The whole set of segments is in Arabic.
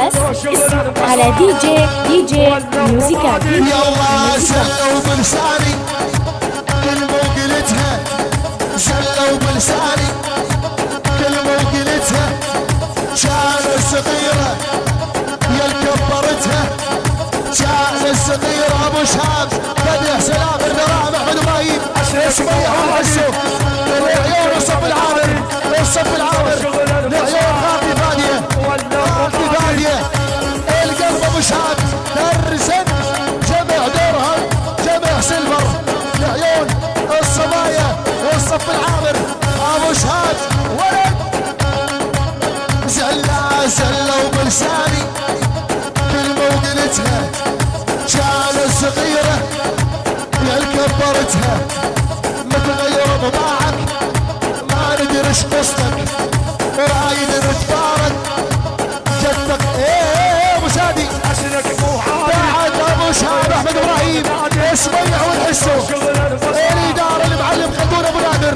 بس اسمع على دي جي ميوزيكال. يلا زلوا بلساني كلمة وقلتها، زلوا بلساني كلمة وقلتها، كان الصغيرة يا كبرتها، كان الصغيرة ابو شهاب بدح سلام الدراهم احمد ابراهيم اسميح والحسو العيون الصف العامر، الصف العامر العيون غاطي فادية غاطي فادية، القلب ابو شهاب درسن جمع درهم جمع سيلفر، العيون الصبايا والصف العامر ابو شهاب ولد زلوا بلساني كلمة وقلتها، كان الصغيرة يا كبرتها، متغير طباعك ما ندري ايش قصتك، رايد نتبارك جدك ايه ابو شادي بعد ابو شهاب احمد ابراهيم اسميح والحسو، الاداره المعلم خلدون ابو نادر،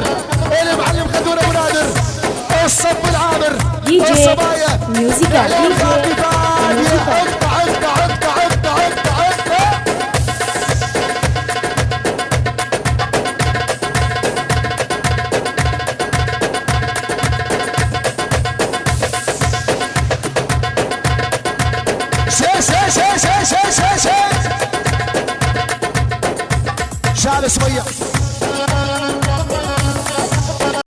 المعلم خلدون ابو نادر، الصف العامر دي جي الصبايا ميوزيكال. دي جي ميوزيكال. شال شويه